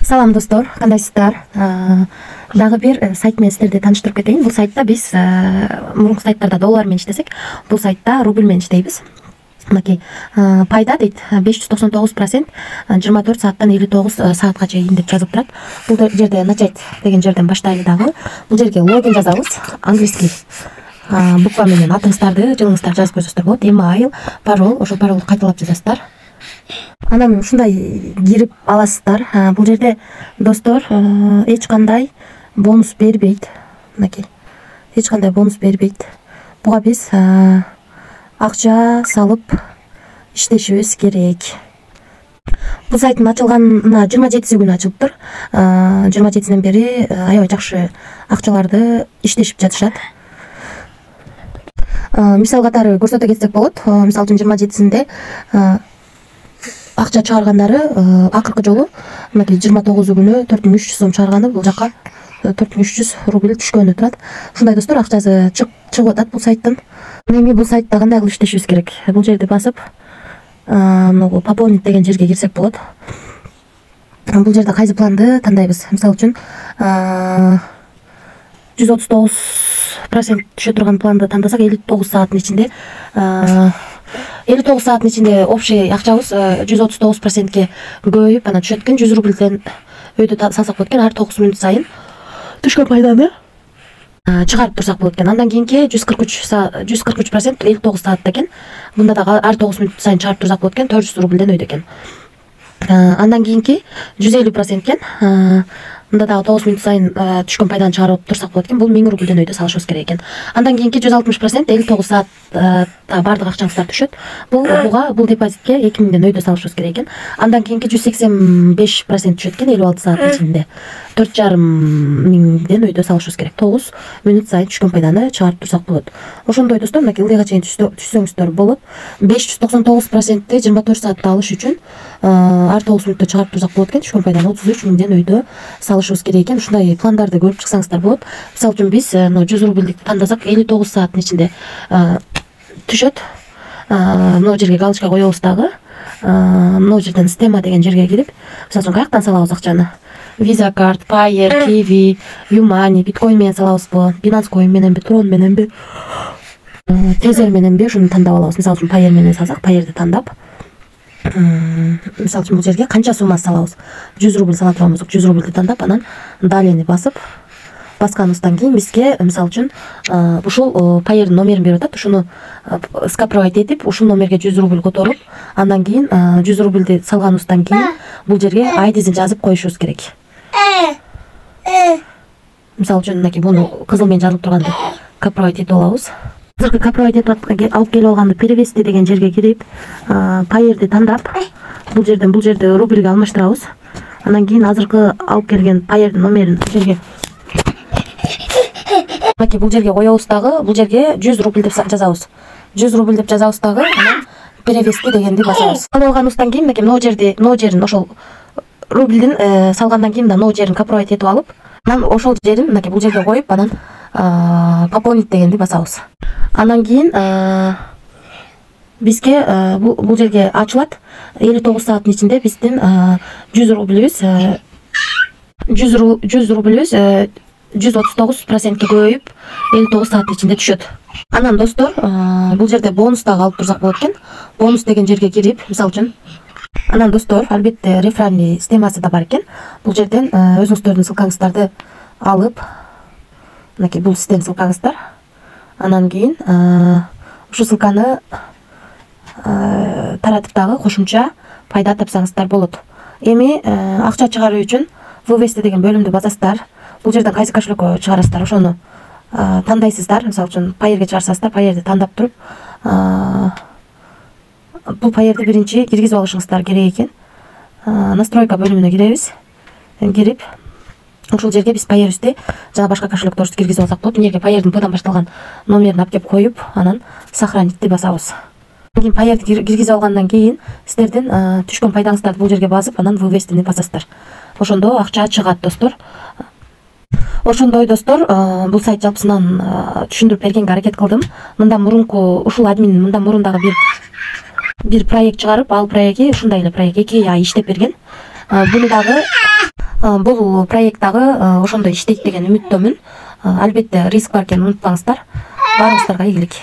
Салам достор, кандайсыздар? Дагы бир сайт менен сиздерди тааныштырып кетейин. Бул сайтта биз мурунку сайттарда доллар менен иштесек, бул сайтта рубль менен иштейбиз. Мынакей пайда дейт 599%, 24 сааттан 59 саатка чейин деп жазып турат. Бул жерде начать деген жерден баштайлы дагы. Бул жерге логин жазабыз, английский буква менен атыңыздарды, жылыңыздарды жазып койсоңуздар болот. Email, пароль, ошол паролду кайталап жазасыздар. Анан ушундай кирип аласыздар. Бул жерде достор эч кандай бонус бербейт. Мынакей. Эч кандай бонус бербейт. Буга биз акча салып иштешибиз керек. Бул сайттын ачылганына 27 күнү ачылыптыр. 27-синен бери аябай жакшы акчаларды иштешип жатышат. Мисал катары көрсөтө кетсек болот. Мисалы үчүн 27-синде акча чыгаргандары акыркы жолу мынакей 29 күнү 4300 сом чыгарганы, бул жака 4300 рубль түшкөнү турат. Ушундай достор, акчасы чыгып атат бул сайттын. Эми бул сайтта кандай кылып иштешибиз керек? Бул жерди басып, могу пополнить деген жерге кирсек болот. Бул жерде кайсы планды тандайбыз? Мисалы үчүн 139% түшө турган планды тандасак, 59 сааттын ичинде 59 сааттын ичинде общий акчабыз 139%ке көбөйүп, анан түшөт экен. 100 рубльден өйдө салсак болот экен. Ар 9 мүнөт сайын түшкөн пайданы чыгарып турсак болот экен. Андан кийинки 143%, 59 саатта экен. Мында дагы ар 9 мүнөт сайын чыгарып турсак болот экен. 400 рубльден өйдө экен. Андан кийинки 150% экен. Мында дагы 9 мүнөт сайын түшкөн пайданы чыгарып турсак болот экен. Бул 1000 рубльден өйдө салышыбыз керек экен. Андан кийинки 160%, 59 саатта бардык акчаңыздар түшөт. Бул депозитке 2000ден өйдө салышыбыз керек экен. Андан кийинки 185% түшөт экен 56 сааттын ичинде. 4500ден өйдө салышыбыз керек. 9 мүнөт сайын түшкөн пайданы чыгарып турсак болот. Ошондой достор, мынакей ылдыйга чейин түшсөңүздөр болот. 599%-ти 24 саатта алыш үчүн ар 9 мүнөттө чыгарып турсак болот экен. Түшкөн пайданы 33000ден өйдө салышыбыз керек экен. Ушундай пландарды көрүп чыксаңыздар болот. Мисалы үчүн биз 100 рубльдик тандасак, 59 сааттын ичинде түшөт. Мына жерге галочка коебуз дагы. Мына жерден система деген жерге кирип, мисалы үчүн каяктан салабыз акчаны? Visa Card, Payeer, Kiwi, YouMoney, Bitcoin менен салабызбы? Binance Coin мененби, Tron мененби? Tether мененби? Ушуну тандап алабыз. Мисалы үчүн Payeer менен салсак, Payer'ди тандап. Мисалы үчүн бул жерге канча сумма салабыз? 100 рубль сала турган болсок, 100 рубльди тандап, анан далени басып, басканыбыздан кийин бизге мисалы үчүн ушул Payeer'дин номерин берип атат. Ушуну скопировать этип, ушул номерге 100 рубль которуп, андан кийин 100 рубльди салганыбыздан кийин бул жерге айдизин жазып коюшубуз керек. Мисалы үчүн мынакей буну кызыл менен жазылып турганды копировать этип алабыз. Азыркы копировать этип алып келип алганды перевести деген жерге кирип, Payeer'ди тандап, бул жерде рубльге алмаштырабыз. Андан кийин азыркы алып келген Payeer'дин номерин жерге мынакей бул жерге коебуз дагы, бул жерге 100 рубль деп жазабыз. 100 рубль деп жазабыз дагы, анан перевести дегенди басабыз. Алып алганыбыздан кийин мынакей мына жерин ошол рубльдин салгандан кийин да мына жерин копировать этип алып, анан ошол жерин мынакей бул жерге коюп, анан пополнить дегенди басабыз. Андан кийин бизге бул жерге ачылат. 59 сааттын ичинде биздин 100 рубльбиз 139%ке көбөйүп 59 сааттын ичинде түшөт. Анан достор, бул жерде бонус дагы алып турсак болот экен. Бонус деген жерге кирип, мисалы үчүн, анан достор, албетте реферальный системасы да бар экен. Бул жерден өзүңүздөрдүн ссылкаңыздарды алып, мынакей бул сиздердин ссылкаңыздар. Анан кийин ушул ссылканы таратып дагы кошумча пайда тапсаңыздар болот. Эми акча чыгаруу үчүн вывести деген бөлүмдү басасыздар. Бул жерден кайсы кошелекке чыгарасыздар, ошону тандайсыздар. Мисалы үчүн Payeer'ге чыгарсаңыздар, Payeer'ди тандап туруп, бул Payeer'ди биринчи киргизип алышыңыздар керек экен. Настройка бөлүмүнө киребиз. Кирип, ушул жерге биз Payeer'ди жана башка кошелектерди киргизип алсак болот. Мына жерге Payeer'дин P'дан башталган номерин алып келип коюп, анан сохранитти басабыз. Кийин Payeer'ди киргизип алгандан кийин сиздердин түшкөн пайдаңыздарды бул жерге басып, анан вывестини басасыздар. Ошондо акча чыгат достор. Ошондой достор, бул сайт жалпысынан түшүндүрүп бергенге аракет кылдым. Мындан мурунку ушул админ мындан мурун дагы бир проект чыгарып, ал проекти ушундай эле проект 2 ай иштеп берген. Буну дагы бул проект дагы ошондой иштейт деген үмүттөмүн. Албетте риск бар экенин унутпаңыздар. Баарыңыздарга ийгилик.